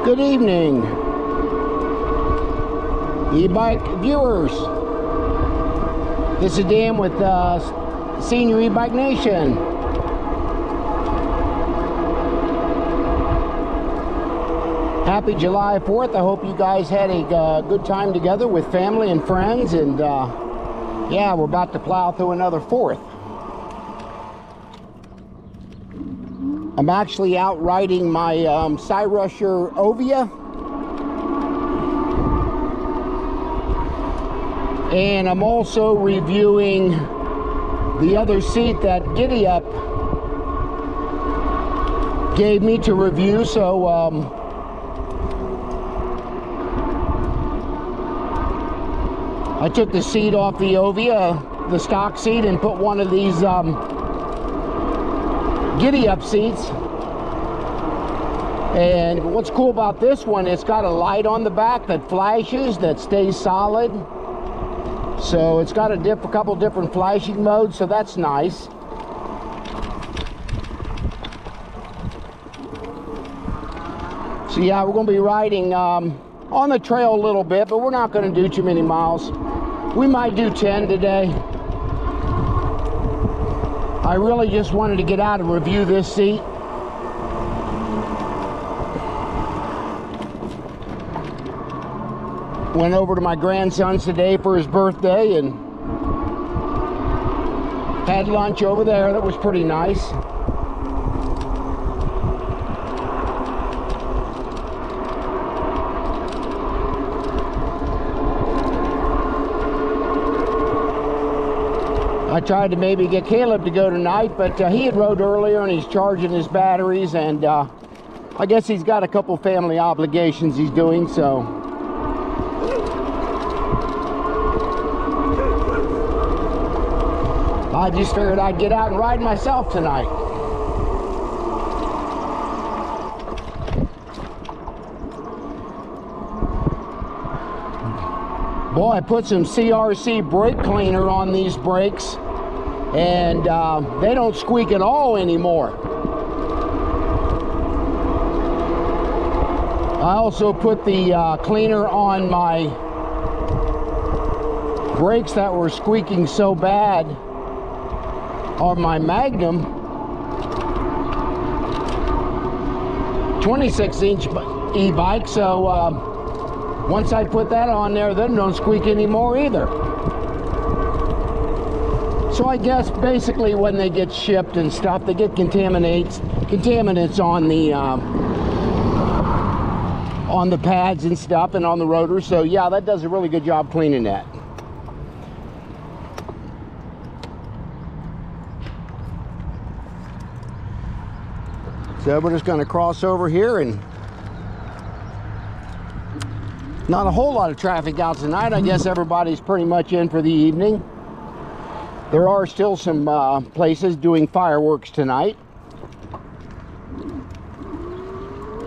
Good evening, e-bike viewers. This is Dan with Senior E-Bike Nation. Happy July 4th. I hope you guys had a good time together with family and friends, and yeah, we're about to plow through another 4th. I'm actually out riding my Cyrusher Ovia, and I'm also reviewing the other seat that Giddy Up gave me to review. So I took the seat off the Ovia, the stock seat, and put one of these Giddy Up seats. And what's cool about this one, it's got a light on the back that flashes, that stays solid. So it's got a couple different flashing modes, so that's nice. So yeah, we're going to be riding on the trail a little bit, but we're not going to do too many miles. We might do 10 today. I really just wanted to get out and review this seat. Went over to my grandson's today for his birthday and had lunch over there. That was pretty nice. I tried to maybe get Caleb to go tonight, but he had rode earlier and he's charging his batteries, and I guess he's got a couple family obligations he's doing, so. I just figured I'd get out and ride myself tonight. Boy, I put some CRC brake cleaner on these brakes, and they don't squeak at all anymore. I also put the cleaner on my brakes that were squeaking so bad on my Magnum 26-inch e-bike, so once I put that on there, they don't squeak anymore either. So I guess basically when they get shipped and stuff, they get contaminants on the pads and stuff and on the rotors. So yeah, that does a really good job cleaning that. So we're just going to cross over here, and not a whole lot of traffic out tonight. I guess everybody's pretty much in for the evening. There are still some places doing fireworks tonight.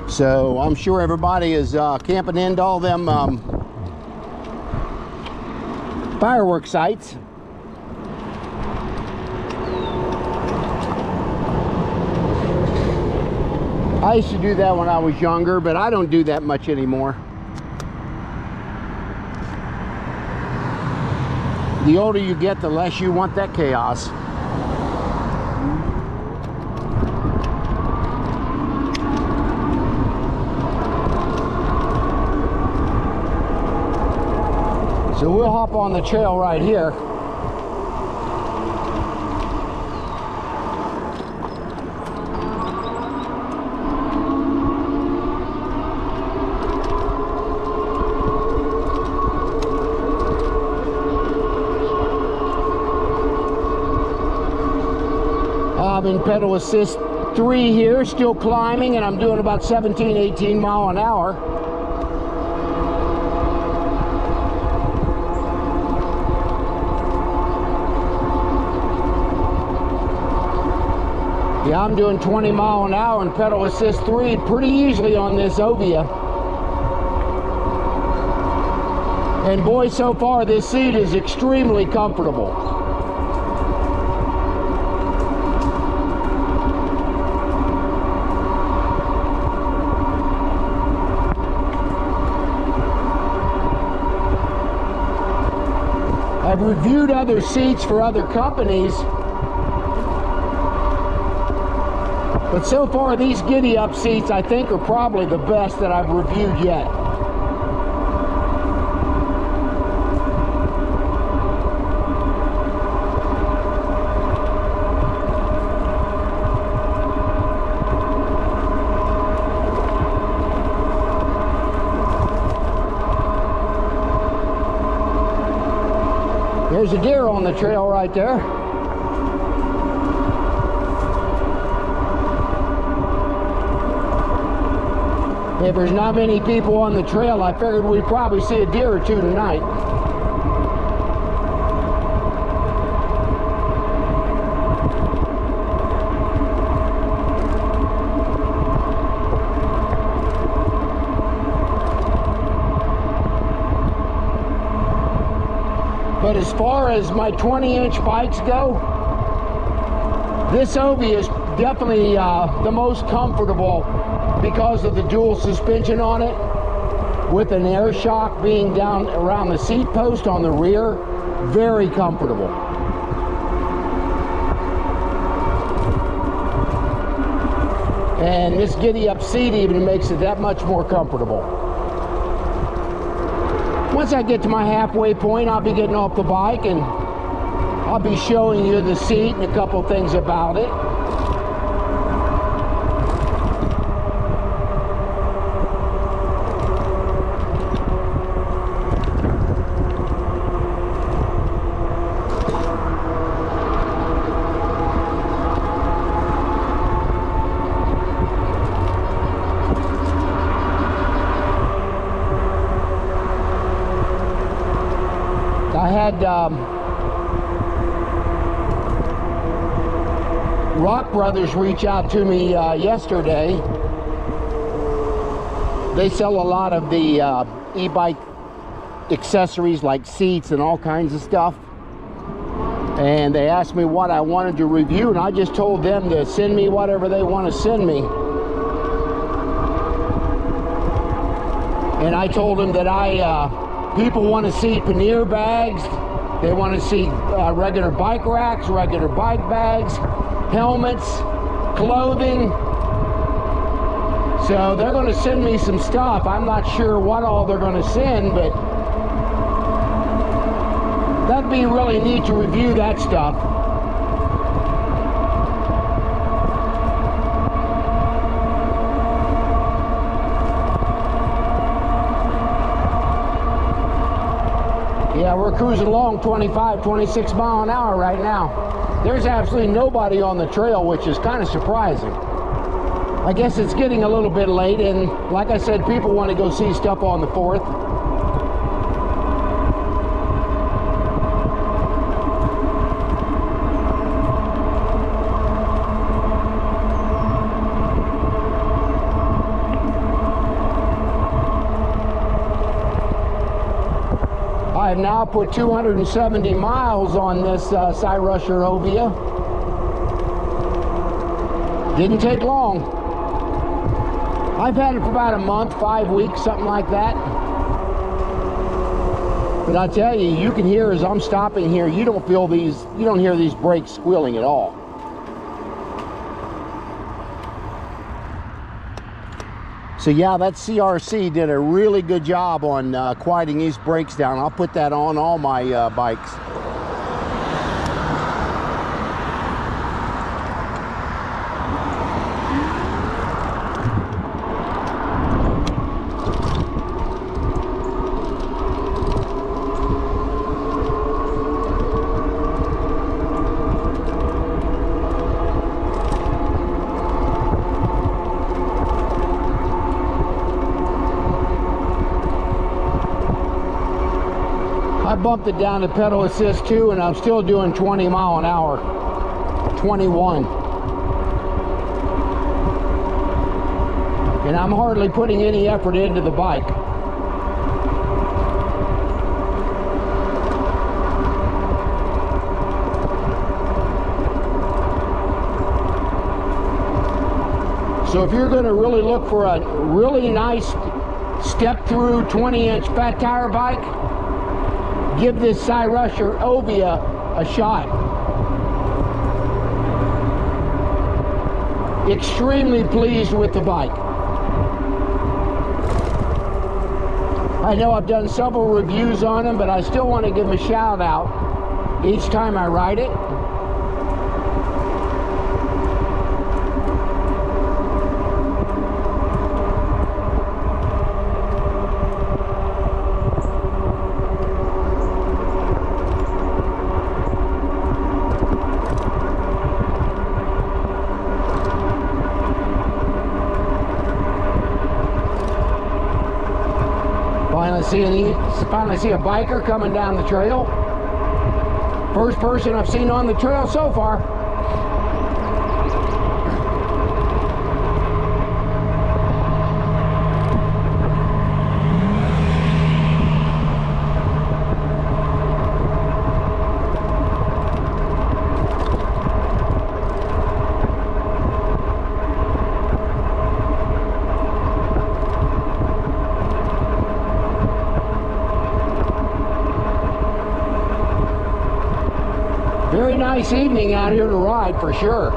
So I'm sure everybody is camping into all them firework sites. I used to do that when I was younger, but I don't do that much anymore. The older you get, the less you want that chaos. So we'll hop on the trail right here. I'm in pedal assist 3 here, still climbing, and I'm doing about 17-18 mile an hour. Yeah, I'm doing 20 mile an hour in pedal assist 3 pretty easily on this Ovia. And boy, so far this seat is extremely comfortable. I've reviewed other seats for other companies, but so far these Giddy Up seats I think are probably the best that I've reviewed yet. There's a deer on the trail right there. If there's not many people on the trail, I figured we'd probably see a deer or two tonight. But as far as my 20-inch bikes go, this Ovia is definitely the most comfortable because of the dual suspension on it, with an air shock being down around the seat post on the rear. Very comfortable. And this Giddy Up seat even makes it that much more comfortable. Once I get to my halfway point, I'll be getting off the bike and I'll be showing you the seat and a couple things about it. I had Rock Brothers reach out to me yesterday. They sell a lot of the e-bike accessories like seats and all kinds of stuff. And they asked me what I wanted to review, and I just told them to send me whatever they want to send me. And I told them that people want to see pannier bags, they want to see regular bike racks, regular bike bags, helmets, clothing. So they're going to send me some stuff. I'm not sure what all they're going to send, but that'd be really neat to review that stuff. Yeah, we're cruising along 25, 26 mile an hour right now. There's absolutely nobody on the trail, which is kind of surprising. I guess it's getting a little bit late, and like I said, people want to go see stuff on the 4th. I have now put 270 miles on this Cyrusher Ovia. Didn't take long. I've had it for about a month, 5 weeks, something like that. But I tell you, you can hear as I'm stopping here, you don't hear these brakes squealing at all. So yeah, that CRC did a really good job on quieting these brakes down. I'll put that on all my bikes. I bumped it down to pedal assist too, and I'm still doing 20 mile an hour, 21. And I'm hardly putting any effort into the bike. So if you're going to really look for a really nice step through 20-inch fat tire bike, give this Cyrusher Ovia a shot. Extremely pleased with the bike. I know I've done several reviews on them, but I still want to give them a shout out each time I ride it. Finally see a biker coming down the trail. First person I've seen on the trail so far. Very nice evening out here to ride for sure.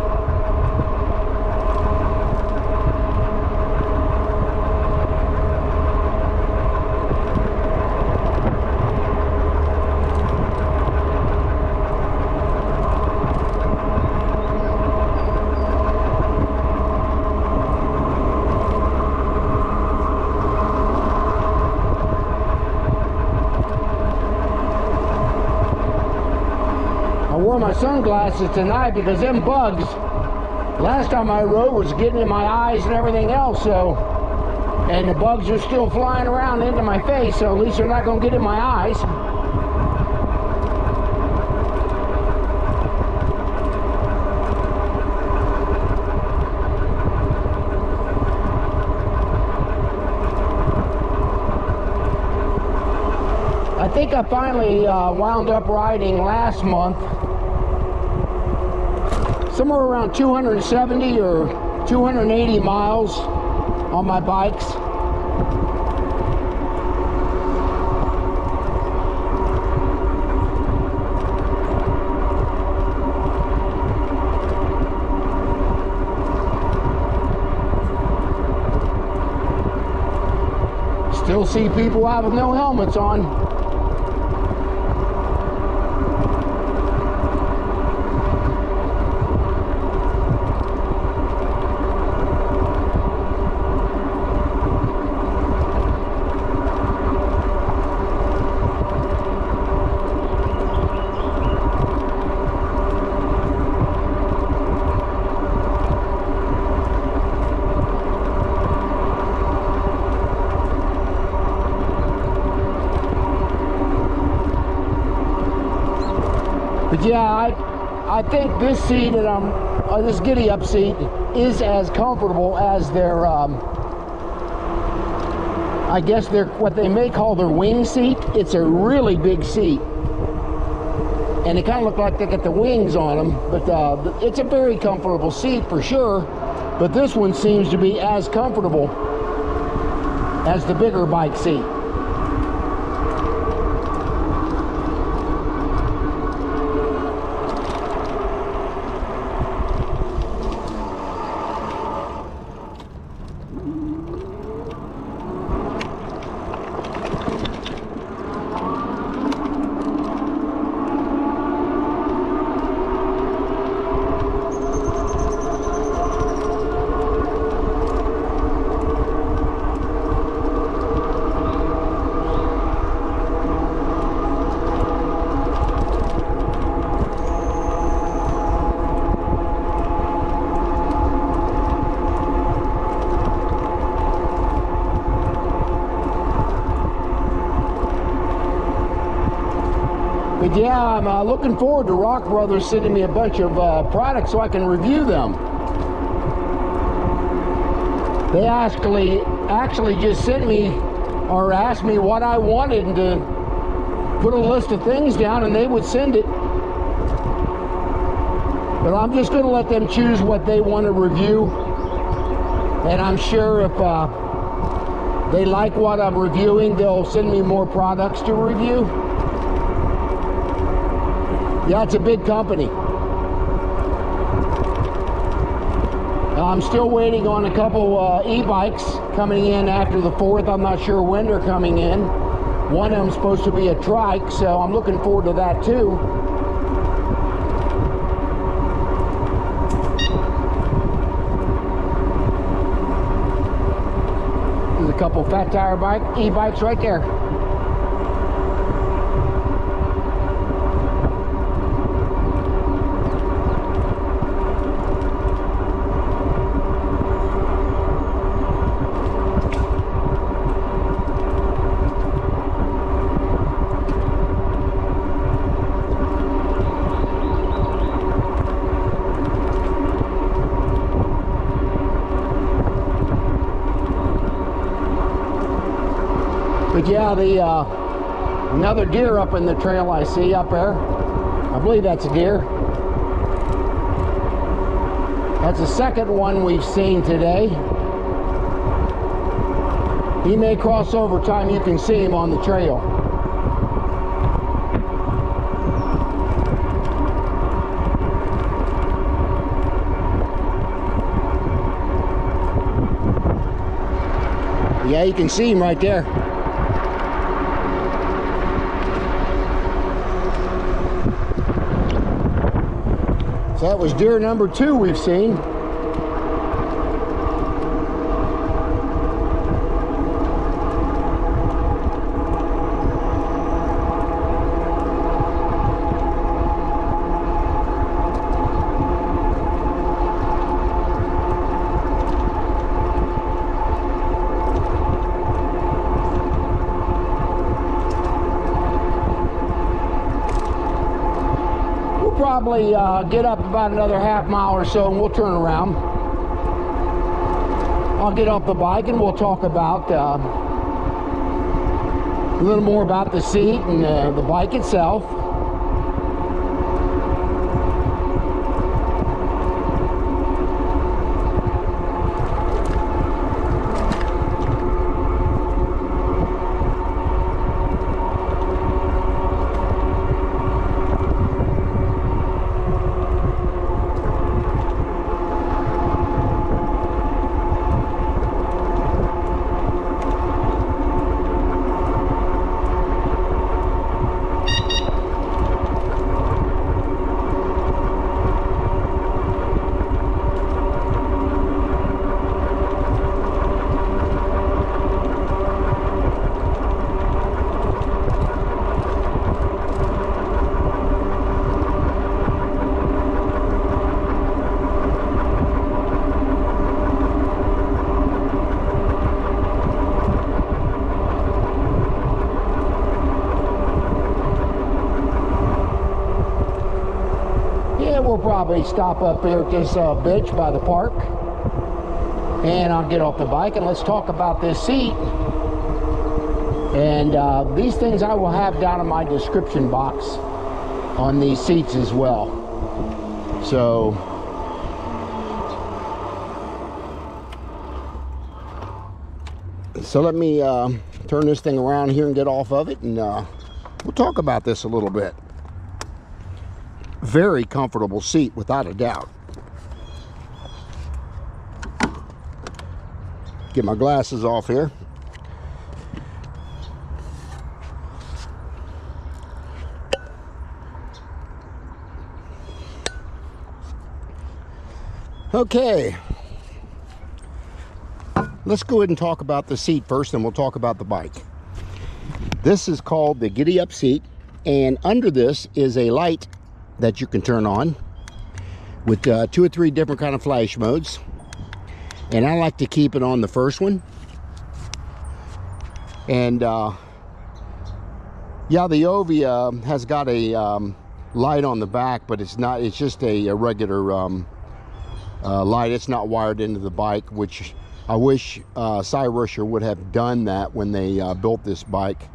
I wore my sunglasses tonight because them bugs, last time I rode, was getting in my eyes and everything else, so, and the bugs are still flying around into my face, so at least they're not going to get in my eyes. I think I finally wound up riding last month somewhere around 270 or 280 miles on my bikes. Still see people out with no helmets on. But yeah, I think this seat that this Giddy Up seat is as comfortable as their, I guess their, what they may call their wing seat. It's a really big seat. And they kind of look like they got the wings on them, but it's a very comfortable seat for sure. But this one seems to be as comfortable as the bigger bike seat. But yeah, I'm looking forward to Rock Brothers sending me a bunch of products so I can review them. They actually just sent me or asked me what I wanted and to put a list of things down and they would send it. But I'm just going to let them choose what they want to review. And I'm sure if they like what I'm reviewing, they'll send me more products to review. Yeah, it's a big company. I'm still waiting on a couple e-bikes coming in after the 4th. I'm not sure when they're coming in. One of them's supposed to be a trike, so I'm looking forward to that too. There's a couple fat tire e-bikes right there. But yeah, another deer up in the trail I see up there. I believe that's a deer. That's the second one we've seen today. He may cross over time you can see him on the trail. Yeah, you can see him right there. So that was deer number 2 we've seen. Probably get up about another half mile or so and we'll turn around. I'll get off the bike and we'll talk about a little more about the seat and the bike itself. We'll probably stop up here at this bitch by the park, and I'll get off the bike and let's talk about this seat. And these things I will have down in my description box on these seats as well. So let me turn this thing around here and get off of it, and we'll talk about this a little bit. Very comfortable seat, without a doubt. Get my glasses off here. Okay. Let's go ahead and talk about the seat first, and we'll talk about the bike. This is called the Giddy Up seat, and under this is a light that you can turn on with 2 or 3 different kind of flash modes, and I like to keep it on the first one. And yeah, the Ovia has got a light on the back, but it's not, it's just a regular light. It's not wired into the bike, which I wish Cyrusher would have done that when they built this bike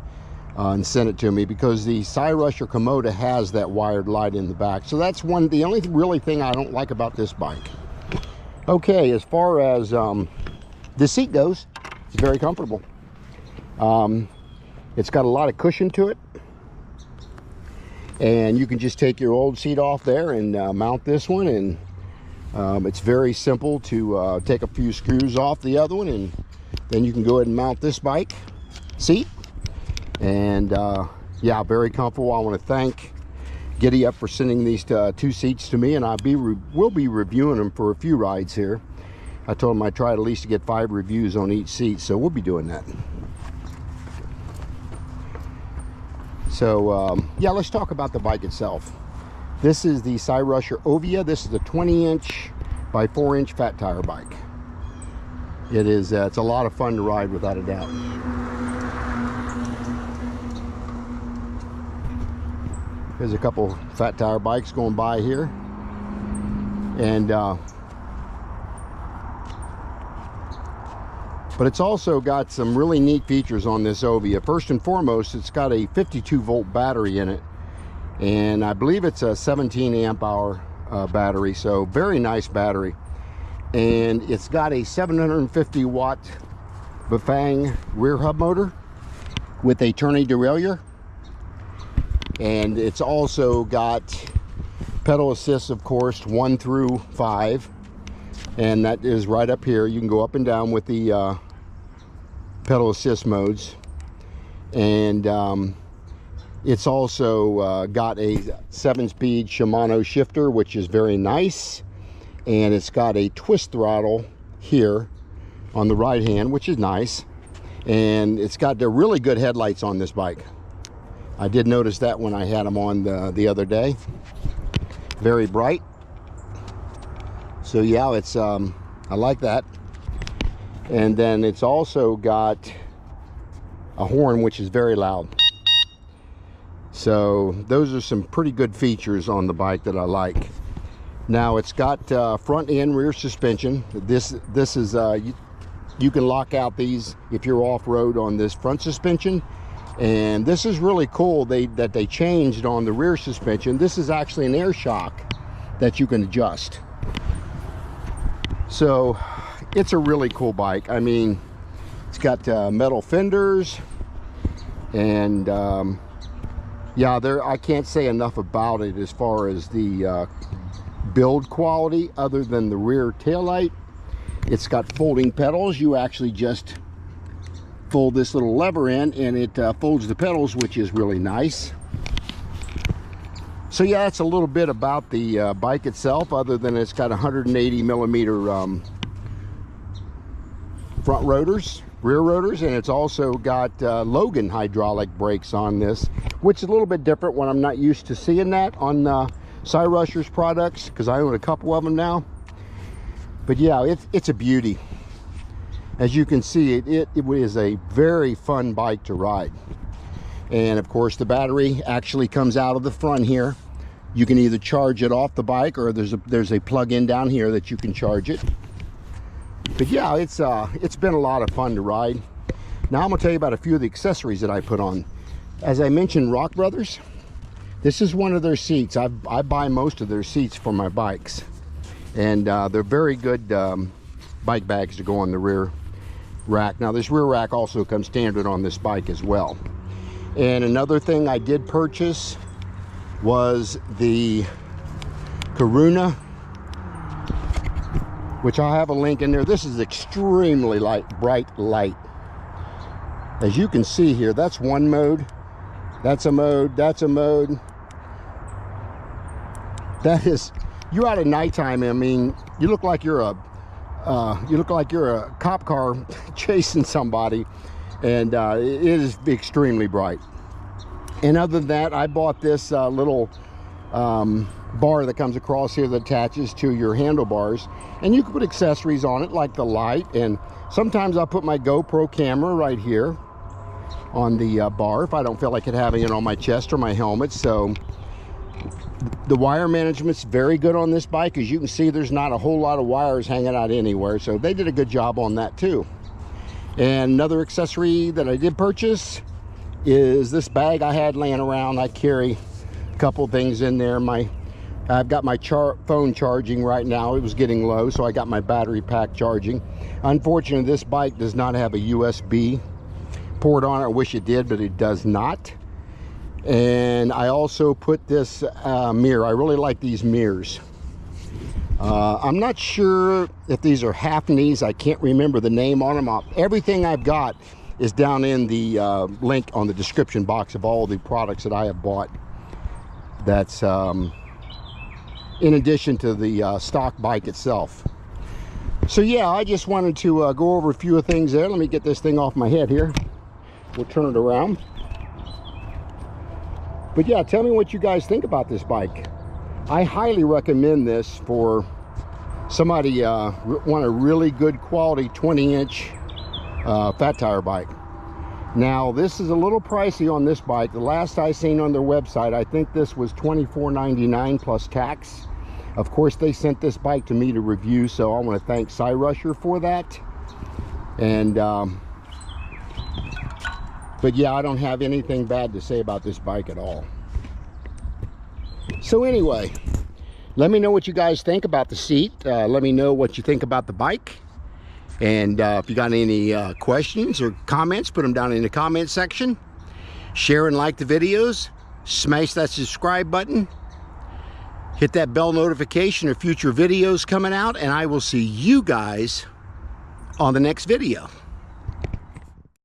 and sent it to me, because the Cyrusher Komoda has that wired light in the back. So that's the only really thing I don't like about this bike. Okay, as far as the seat goes, it's very comfortable. It's got a lot of cushion to it. And you can just take your old seat off there and mount this one, and it's very simple to take a few screws off the other one, and then you can go ahead and mount this bike seat. And yeah, very comfortable. I want to thank Giddy Up for sending these two seats to me, and will be reviewing them for a few rides here. I told them I'd try at least to get 5 reviews on each seat, so we'll be doing that. So yeah, let's talk about the bike itself. This is the Cyrusher Ovia. This is a 20-inch by 4-inch fat tire bike. It is it's a lot of fun to ride, without a doubt. There's a couple fat tire bikes going by here, and but it's also got some really neat features on this Ovia. First and foremost, it's got a 52-volt battery in it, and I believe it's a 17 amp hour battery, so very nice battery. And it's got a 750 watt Bafang rear hub motor with a tourney derailleur. And it's also got pedal assist, of course, 1 through 5, and that is right up here. You can go up and down with the pedal assist modes. And it's also got a 7-speed Shimano shifter, which is very nice. And it's got a twist throttle here on the right hand, which is nice. And it's got the really good headlights on this bike. I did notice that when I had them on the other day. Very bright. So yeah, it's I like that. And then it's also got a horn, which is very loud. So those are some pretty good features on the bike that I like. Now it's got front and rear suspension. This is you can lock out these if you're off-road on this front suspension. And this is really cool that they changed on the rear suspension. This is actually an air shock that you can adjust. So it's a really cool bike. I mean, it's got metal fenders, and yeah, I can't say enough about it as far as the build quality, other than the rear taillight. It's got folding pedals. You actually just fold this little lever in, and it folds the pedals, which is really nice. So yeah, that's a little bit about the bike itself, other than it's got 180 millimeter front rotors, rear rotors, and it's also got Logan hydraulic brakes on this, which is a little bit different when I'm not used to seeing that on Cyrusher's products, because I own a couple of them now. But yeah, it's a beauty. As you can see, it is a very fun bike to ride. And of course, the battery actually comes out of the front here. You can either charge it off the bike, or there's a plug-in down here that you can charge it. But yeah, it's been a lot of fun to ride. Now I'm gonna tell you about a few of the accessories that I put on. As I mentioned, Rock Brothers, this is one of their seats. I buy most of their seats for my bikes, and they're very good bike bags to go on the rear rack. Now this rear rack also comes standard on this bike as well. And another thing I did purchase was the Karuna, which I have a link in there. This is extremely bright light. As you can see here, that's one mode, that's a mode, that's a mode. That is, you're out at nighttime. I mean, you look like you're a cop car chasing somebody, and it is extremely bright. And other than that, I bought this little bar that comes across here that attaches to your handlebars, and you can put accessories on it like the light, and sometimes I'll put my GoPro camera right here on the bar if I don't feel like having it on my chest or my helmet. So the wire management's very good on this bike. As you can see, there's not a whole lot of wires hanging out anywhere, so they did a good job on that too. And another accessory that I did purchase is this bag I had laying around. I carry a couple things in there. I've got my phone charging right now. It was getting low, so I got my battery pack charging. Unfortunately, this bike does not have a USB port on it. I wish it did, but it does not. And I also put this mirror. I really like these mirrors. I'm not sure if these are half knees. I can't remember the name on them. Everything I've got is down in the link on the description box of all the products that I have bought. That's in addition to the stock bike itself. So yeah, I just wanted to go over a few of things there. Let me get this thing off my head here. We'll turn it around. But yeah, tell me what you guys think about this bike. I highly recommend this for somebody want a really good quality 20-inch fat tire bike. Now this is a little pricey on this bike. The last I seen on their website, I think this was $24.99 plus tax. Of course, they sent this bike to me to review, so I want to thank Cyrusher for that. And but yeah, I don't have anything bad to say about this bike at all. So anyway, let me know what you guys think about the seat. Let me know what you think about the bike. And if you got any questions or comments, put them down in the comment section. Share and like the videos. Smash that subscribe button. Hit that bell notification of future videos coming out. And I will see you guys on the next video.